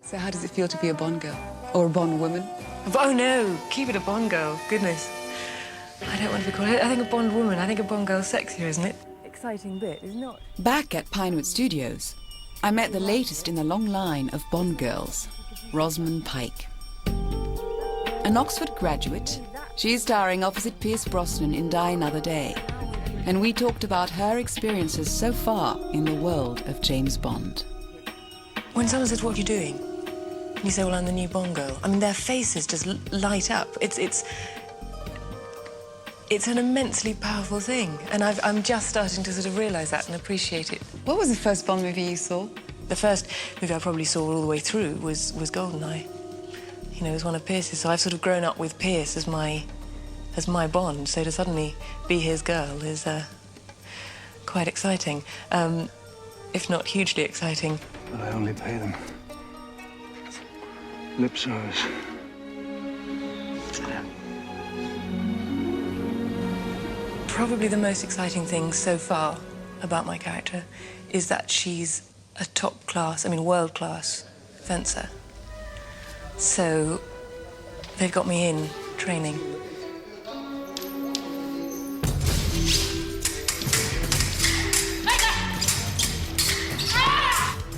So how does it feel to be a Bond girl? Or a Bond woman? Oh, no. Keep it a Bond girl. Goodness. I don't want to be called... I think a Bond woman. I think a Bond girl's sexier, isn't it? Exciting bit, isn't it? Back at Pinewood Studios, I met the latest in the long line of Bond girls, Rosamund Pike. An Oxford graduate, she's starring opposite Pierce Brosnan in Die Another Day. And we talked about her experiences so far in the world of James Bond. When someone says, "What are you doing?" and you say, "Well, I'm the new Bond girl," I mean, their faces just light up. It's an immensely powerful thing, and I'm just starting to sort of realise that and appreciate it. What was the first Bond movie you saw? The first movie I probably saw all the way through was GoldenEye. You know, it was one of Pierce's, so I've sort of grown up with Pierce as my Bond, so to suddenly be his girl is quite exciting, if not hugely exciting. But I only pay them lip service. Probably the most exciting thing so far about my character is that she's a top-class, I mean world-class fencer. So they've got me in training.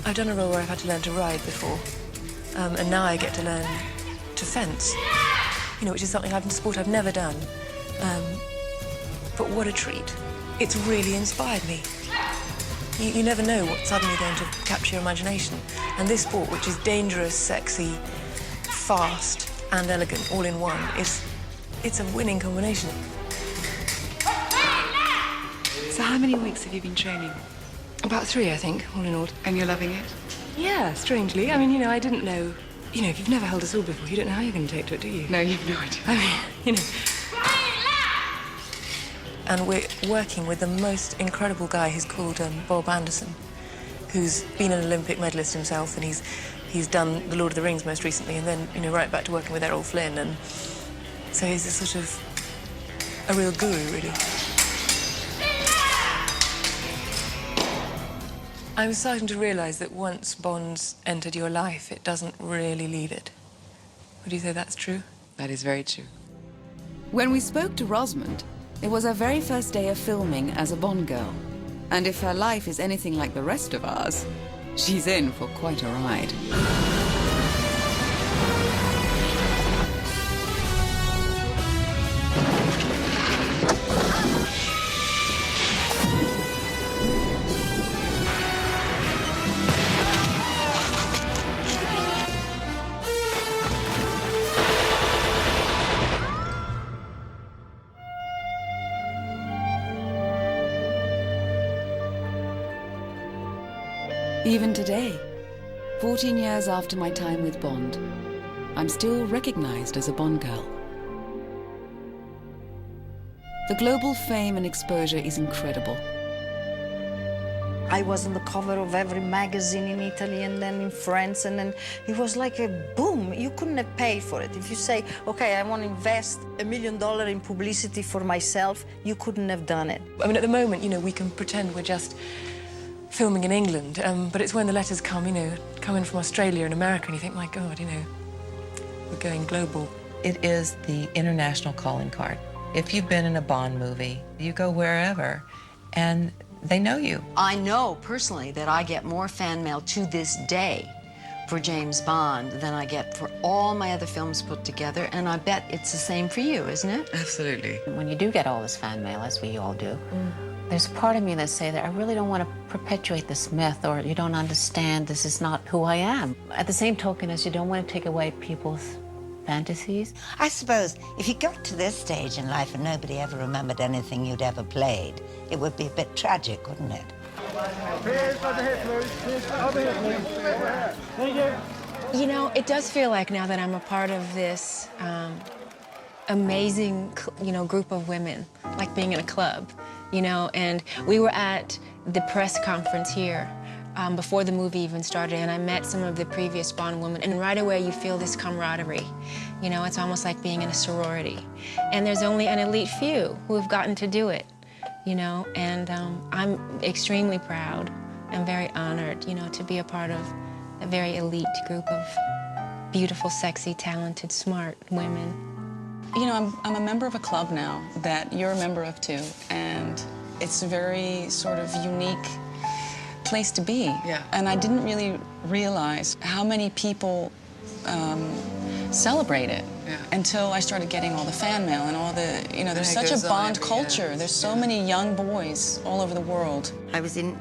I've done a role where I've had to learn to ride before, and now I get to learn to fence, you know, which is something a sport I've never done. But what a treat. It's really inspired me. You never know what's suddenly going to capture your imagination. And this sport, which is dangerous, sexy, fast, and elegant, all in one, it's a winning combination. So how many weeks have you been training? About 3, I think, all in all. And you're loving it? Yeah, strangely. I mean, you know, I didn't know... You know, if you've never held a sword before, you don't know how you're going to take to it, do you? No, you've no idea. I mean, you know... And we're working with the most incredible guy who's called Bob Anderson, who's been an Olympic medalist himself, and he's done The Lord of the Rings most recently, and then, you know, right back to working with Errol Flynn, and so he's a sort of a real guru, really. I'm starting to realise that once Bond's entered your life, it doesn't really leave it. Would you say that's true? That is very true. When we spoke to Rosamund, it was her very first day of filming as a Bond girl. And if her life is anything like the rest of ours, she's in for quite a ride. Even today, 14 years after my time with Bond, I'm still recognized as a Bond girl. The global fame and exposure is incredible. I was on the cover of every magazine in Italy and then in France, and then it was like a boom. You couldn't have paid for it. If you say, okay, I want to invest $1 million in publicity for myself, you couldn't have done it. I mean, at the moment, you know, we can pretend we're just filming in England, but it's when the letters come, you know, coming from Australia and America, and you think, my God, you know, we're going global. It is the international calling card. If you've been in a Bond movie, you go wherever, and they know you. I know personally that I get more fan mail to this day for James Bond than I get for all my other films put together, and I bet it's the same for you, isn't it? Absolutely. When you do get all this fan mail, as we all do, there's a part of me that say that I really don't want to perpetuate this myth, or you don't understand, this is not who I am. At the same token as you don't want to take away people's fantasies. I suppose if you got to this stage in life and nobody ever remembered anything you'd ever played, it would be a bit tragic, wouldn't it? You know, it does feel like now that I'm a part of this amazing, you know, group of women, like being in a club, you know, and we were at the press conference here before the movie even started, and I met some of the previous Bond women, and right away you feel this camaraderie. You know, it's almost like being in a sorority. And there's only an elite few who have gotten to do it, you know, and I'm extremely proud and very honored, you know, to be a part of very elite group of beautiful, sexy, talented, smart women. You know, I'm a member of a club now that you're a member of too, and it's a very sort of unique place to be. Yeah. And I didn't really realize how many people celebrate it until I started getting all the fan mail and all the, you know, there's such a Bond culture. There's so many young boys all over the world. I was in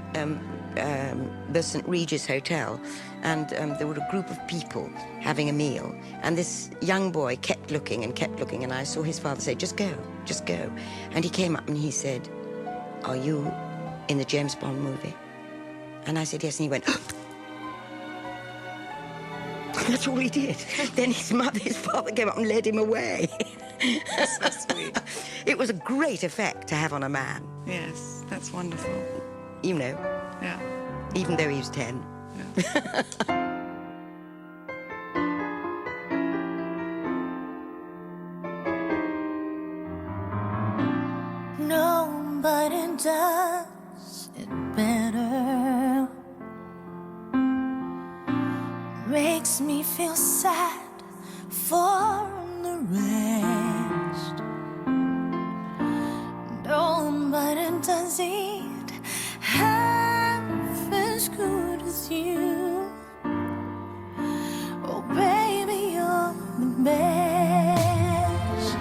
the St. Regis Hotel, and there were a group of people having a meal, and this young boy kept looking, and I saw his father say, just go, just go. And he came up and he said, are you in the James Bond movie? And I said, yes, and he went, that's all he did. Then his father came up and led him away. That's so sweet. It was a great effect to have on a man. Yes, that's wonderful. You know, Yeah. even though he was 10. Nobody does it better. Makes me feel sad for the rest. Nobody does it half as good as you. Oh, baby, you're the best.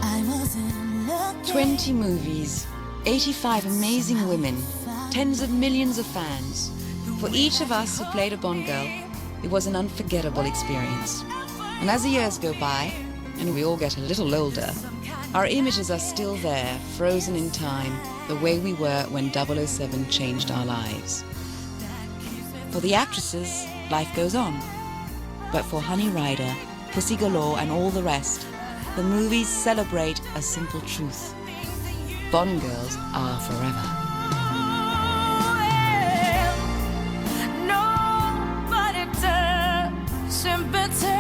I wasn't looking. 20 movies, 85 amazing women, tens of millions of fans. For each of us who played a Bond girl, it was an unforgettable experience. And as the years go by, and we all get a little older, our images are still there, frozen in time, the way we were when 007 changed our lives. For the actresses, life goes on. But for Honey Rider, Pussy Galore, and all the rest, the movies celebrate a simple truth. Bond girls are forever. Nobody does sympathy.